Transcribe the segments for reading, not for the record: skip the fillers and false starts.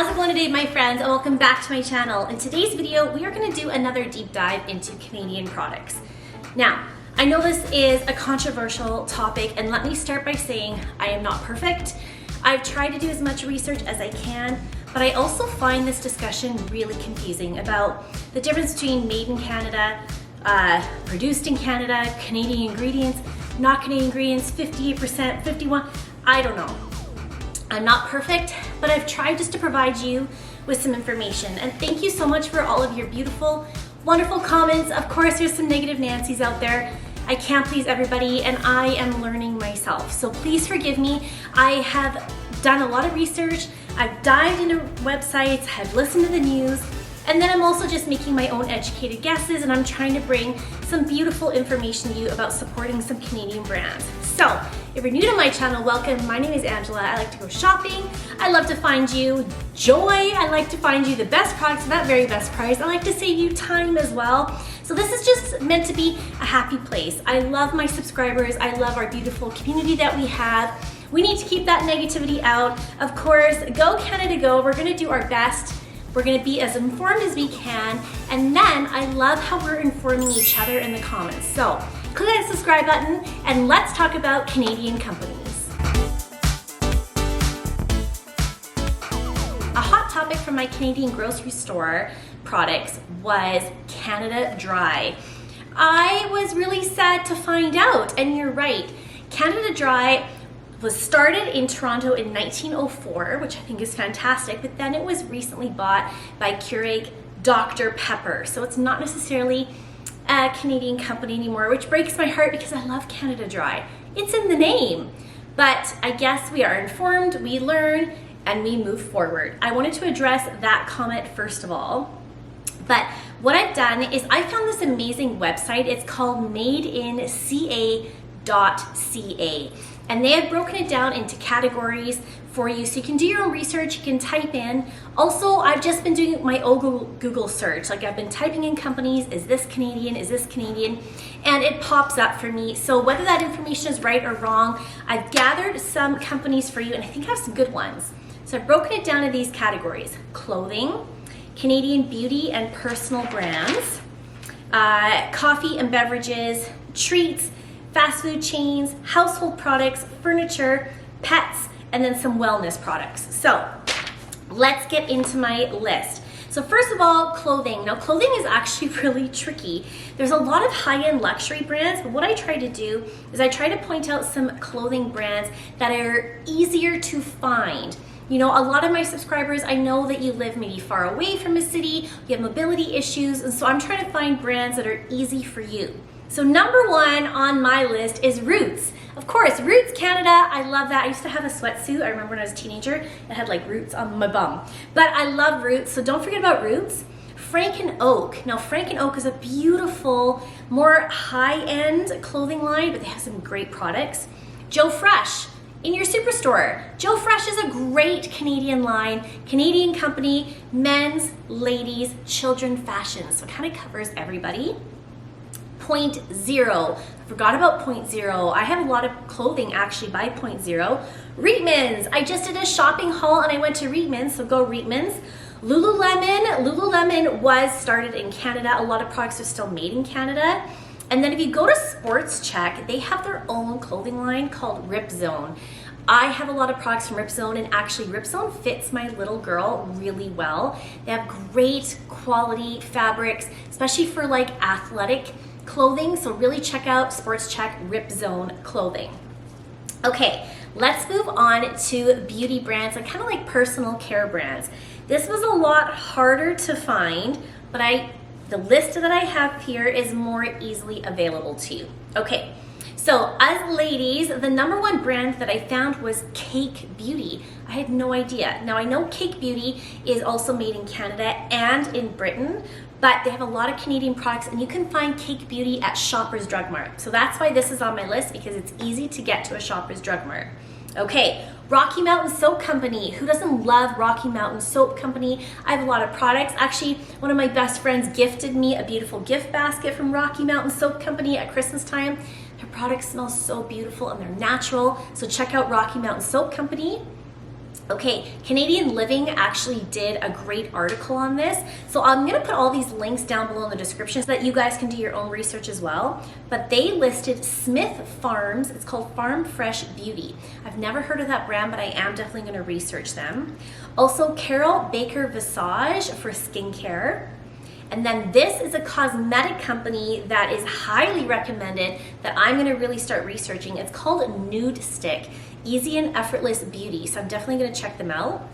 How's it going today, my friends? And welcome back to my channel. In today's video, we are going to do another deep dive into Canadian products. Now, I know this is a controversial topic, and let me start by saying I am not perfect. I've tried to do as much research as I can, but I also find this discussion really confusing about the difference between made in Canada, produced in Canada, Canadian ingredients, not Canadian ingredients, 58%, 51%, I don't know. I'm not perfect, but I've tried just to provide you with some information. And thank you so much for all of your beautiful, wonderful comments. Of course, there's some negative Nancys out there. I can't please everybody, and I am learning myself. So please forgive me. I have done a lot of research. I've dived into websites, I've listened to the news, and then I'm also just making my own educated guesses, and I'm trying to bring some beautiful information to you about supporting some Canadian brands. So, if you're new to my channel, welcome. My name is Angela. I like to go shopping. I love to find you joy. I like to find you the best products at that very best price. I like to save you time as well. So this is just meant to be a happy place. I love my subscribers. I love our beautiful community that we have. We need to keep that negativity out. Of course, go Canada, go. We're gonna do our best. We're gonna be as informed as we can. And then I love how we're informing each other in the comments. So click that subscribe button and let's talk about Canadian companies. A hot topic from my Canadian grocery store products was Canada Dry. I was really sad to find out, and you're right. Canada Dry was started in Toronto in 1904, which I think is fantastic, but then it was recently bought by Keurig Dr. Pepper. So it's not necessarily a Canadian company anymore, which breaks my heart because I love Canada Dry. It's in the name. But I guess we are informed, we learn, and we move forward. I wanted to address that comment first of all. But what I've done is I found this amazing website. It's called madeinca.ca. And they have broken it down into categories for you, so you can do your own research, you can type in. Also, I've just been doing my own Google search. Like, I've been typing in companies, is this Canadian, is this Canadian? And it pops up for me. So whether that information is right or wrong, I've gathered some companies for you, and I think I have some good ones. So I've broken it down into these categories: clothing, Canadian beauty and personal brands, coffee and beverages, treats, fast food chains, household products, furniture, pets, and then some wellness products. So let's get into my list. So first of all, clothing. Now, clothing is actually really tricky. There's a lot of high-end luxury brands, but what I try to do is I try to point out some clothing brands that are easier to find. You know, a lot of my subscribers, I know that you live maybe far away from a city, you have mobility issues, and so I'm trying to find brands that are easy for you. So number one on my list is Roots. Of course, Roots Canada, I love that. I used to have a sweatsuit, I remember when I was a teenager, it had like roots on my bum. But I love Roots, so don't forget about Roots. Frank and Oak. Now, Frank and Oak is a beautiful, more high-end clothing line, but they have some great products. Joe Fresh. In your superstore, Joe Fresh is a great Canadian line, Canadian company, men's, ladies, children fashion. So it kind of covers everybody. Point Zero. I forgot about Point Zero. I have a lot of clothing actually by Point Zero. Reitmans. I just did a shopping haul and I went to Reitmans, so go Reitmans. Lululemon. Lululemon was started in Canada. A lot of products are still made in Canada. And then if you go to Sports Check, they have their own clothing line called Rip Zone. I have a lot of products from Rip Zone, and actually Rip Zone fits my little girl really well. They have great quality fabrics, especially for like athletic clothing. So really check out Sports Check Rip Zone clothing. Okay, let's move on to beauty brands and kind of like personal care brands. This was a lot harder to find, but the list that I have here is more easily available to you. Okay, so as ladies, the number one brand that I found was Cake Beauty. I had no idea. Now I know Cake Beauty is also made in Canada and in Britain, but they have a lot of Canadian products, and you can find Cake Beauty at Shoppers Drug Mart. So that's why this is on my list, because it's easy to get to a Shoppers Drug Mart. Okay, Rocky Mountain Soap Company. Who doesn't love Rocky Mountain Soap Company? I have a lot of products. Actually, one of my best friends gifted me a beautiful gift basket from Rocky Mountain Soap Company at Christmas time. Their products smell so beautiful and they're natural, so check out Rocky Mountain Soap Company. Okay, Canadian Living actually did a great article on this. So I'm gonna put all these links down below in the description so that you guys can do your own research as well. But they listed Smith Farms, it's called Farm Fresh Beauty. I've never heard of that brand, but I am definitely gonna research them. Also, Carol Baker Visage for skincare. And then this is a cosmetic company that is highly recommended that I'm gonna really start researching. It's called Nude Stick, Easy and Effortless Beauty. So I'm definitely gonna check them out.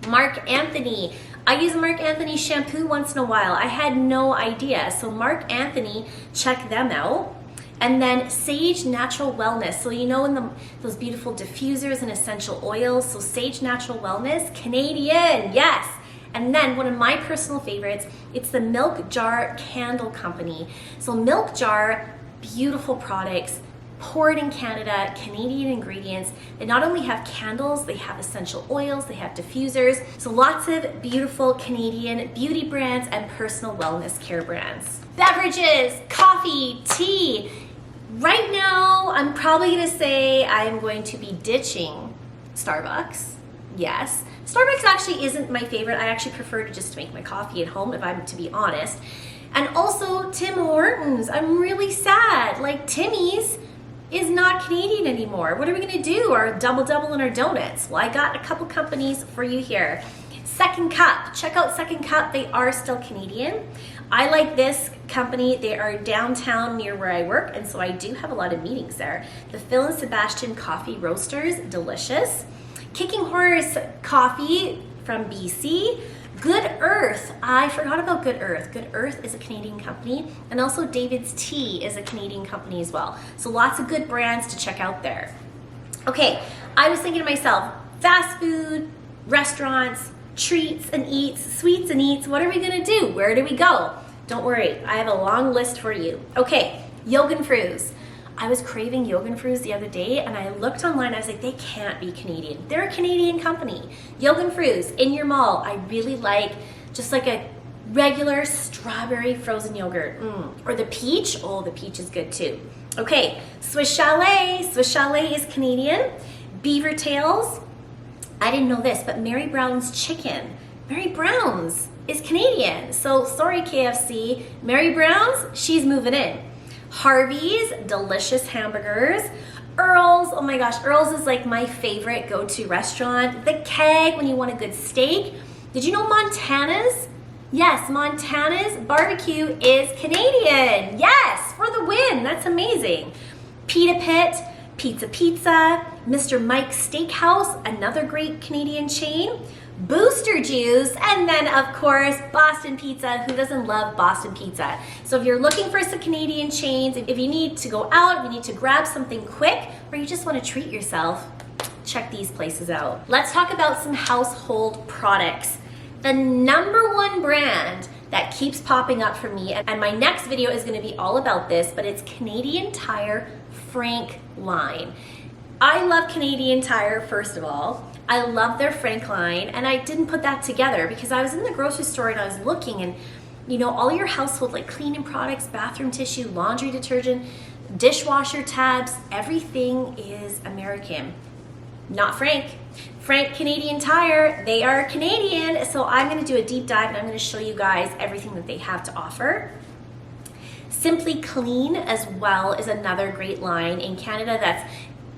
Marc Anthony. I use Marc Anthony shampoo once in a while. I had no idea. So Marc Anthony, check them out. And then Sage Natural Wellness. So you know in those beautiful diffusers and essential oils. So Sage Natural Wellness, Canadian, yes. And then one of my personal favorites, it's the Milk Jar Candle Company. So Milk Jar, beautiful products, poured in Canada, Canadian ingredients. They not only have candles, they have essential oils, they have diffusers. So lots of beautiful Canadian beauty brands and personal wellness care brands. Beverages, coffee, tea. Right now, I'm probably gonna say I'm going to be ditching Starbucks. Yes. Starbucks actually isn't my favorite. I actually prefer to just make my coffee at home, if I'm to be honest. And also Tim Hortons. I'm really sad. Like Timmy's is not Canadian anymore. What are we gonna do? Our double in our donuts? Well, I got a couple companies for you here. Second Cup, check out Second Cup. They are still Canadian. I like this company. They are downtown near where I work, and so I do have a lot of meetings there. The Phil and Sebastian Coffee Roasters, delicious. Kicking Horse Coffee from BC. Good Earth, I forgot about Good Earth. Good Earth is a Canadian company, and also David's Tea is a Canadian company as well. So lots of good brands to check out there. Okay, I was thinking to myself, fast food, restaurants, treats and eats, sweets and eats, what are we gonna do? Where do we go? Don't worry, I have a long list for you. Okay, Yogenfrus. I was craving Yogenfrus the other day and I looked online, I was like, they can't be Canadian. They're a Canadian company. Yogenfrus in your mall. I really like just like a regular strawberry frozen yogurt. Or the peach, oh, the peach is good too. Okay, Swiss Chalet. Swiss Chalet is Canadian. Beaver Tails, I didn't know this, but Mary Brown's Chicken. Mary Brown's is Canadian. So sorry KFC, Mary Brown's, she's moving in. Harvey's, delicious hamburgers. Earl's, oh my gosh, Earl's is like my favorite go-to restaurant. The Keg, when you want a good steak. Did you know Montana's? Yes, Montana's barbecue is Canadian. Yes, for the win, that's amazing. Pita Pit, Pizza, Mr. Mike's Steakhouse, another great Canadian chain. Booster Juice, and then of course Boston Pizza. Who doesn't love Boston Pizza? So if you're looking for some Canadian chains, if you need to go out, if you need to grab something quick, or you just want to treat yourself, check these places out. Let's talk about some household products. The number one brand that keeps popping up for me, and my next video is going to be all about this, but it's Canadian Tire Frank line. I love Canadian Tire, first of all. I love their Frank line, and I didn't put that together because I was in the grocery store and I was looking, and you know, all your household like cleaning products, bathroom tissue, laundry detergent, dishwasher tabs, everything is American. Not Frank. Frank Canadian Tire, they are Canadian, so I'm gonna do a deep dive and I'm gonna show you guys everything that they have to offer. Simply Clean as well is another great line in Canada that's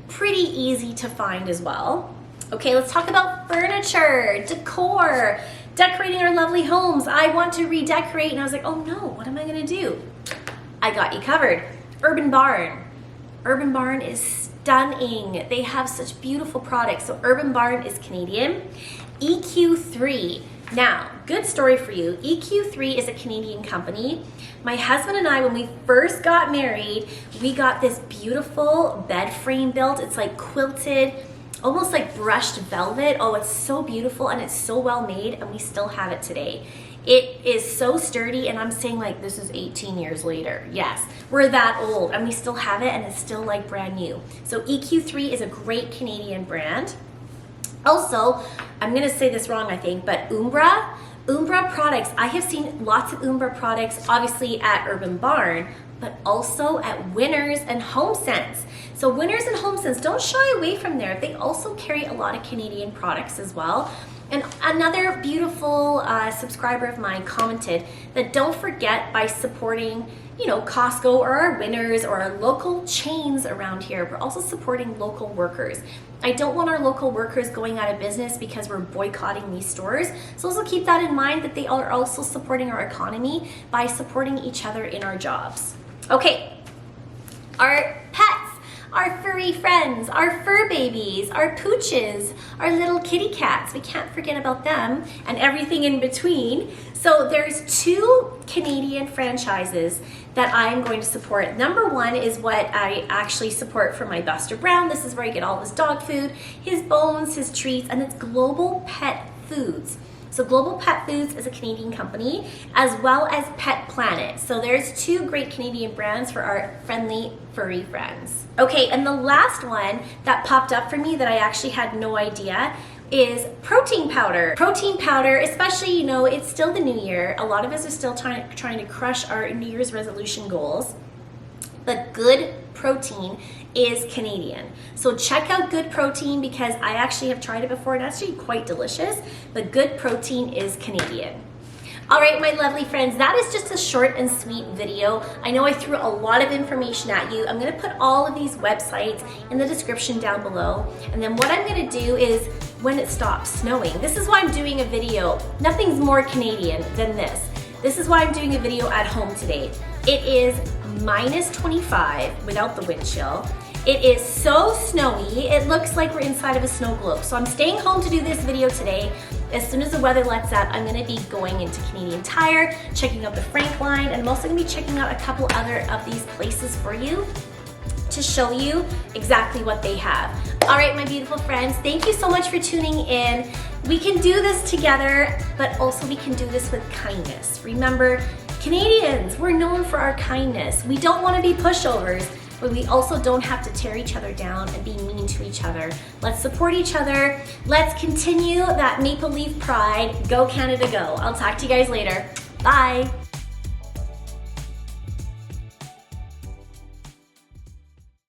pretty easy to find as well. Okay, let's talk about furniture, decor, decorating our lovely homes. I want to redecorate, and I was like, oh no, what am I gonna do? I got you covered. Urban Barn. Urban Barn is stunning. They have such beautiful products. So Urban Barn is Canadian. EQ3. Now, good story for you. EQ3 is a Canadian company. My husband and I, when we first got married, we got this beautiful bed frame built. It's like quilted, almost like brushed velvet. Oh, it's so beautiful and it's so well made, and we still have it today. It is so sturdy, and I'm saying like this is 18 years later. Yes, we're that old and we still have it, and it's still like brand new. So EQ3 is a great Canadian brand. Also, I'm gonna say this wrong, I think, but Umbra products, I have seen lots of Umbra products, obviously at Urban Barn, but also at Winners and HomeSense. So Winners and HomeSense, don't shy away from there. They also carry a lot of Canadian products as well. And another beautiful subscriber of mine commented that don't forget, by supporting, you know, Costco or our Winners or our local chains around here, we're also supporting local workers. I don't want our local workers going out of business because we're boycotting these stores. So also keep that in mind, that they are also supporting our economy by supporting each other in our jobs. Okay, our pets, our furry friends, our fur babies, our pooches, our little kitty cats, we can't forget about them, and everything in between. So there's 2 Canadian franchises that I'm going to support. Number one is what I actually support for my Buster Brown. This is where I get all his dog food, his bones, his treats, and it's Global Pet Foods. So Global Pet Foods is a Canadian company, as well as Pet Planet. So there's 2 great Canadian brands for our friendly furry friends. Okay, and the last one that popped up for me that I actually had no idea is protein powder. Protein powder, especially, you know, it's still the new year. A lot of us are still trying to crush our New Year's resolution goals. But Good Protein is Canadian. So check out Good Protein, because I actually have tried it before and it's actually quite delicious. But Good Protein is Canadian. All right, my lovely friends, that is just a short and sweet video. I know I threw a lot of information at you. I'm gonna put all of these websites in the description down below. And then what I'm gonna do is, when it stops snowing, this is why I'm doing a video. Nothing's more Canadian than this. This is why I'm doing a video at home today. It is -25 without the wind chill. It is so snowy, it looks like we're inside of a snow globe. So I'm staying home to do this video today. As soon as the weather lets up, I'm gonna be going into Canadian Tire, checking out the Frank line, and I'm also gonna be checking out a couple other of these places for you to show you exactly what they have. All right, my beautiful friends, thank you so much for tuning in. We can do this together, but also we can do this with kindness. Remember, Canadians, we're known for our kindness. We don't want to be pushovers, but we also don't have to tear each other down and be mean to each other. Let's support each other. Let's continue that Maple Leaf pride. Go Canada, go. I'll talk to you guys later. Bye.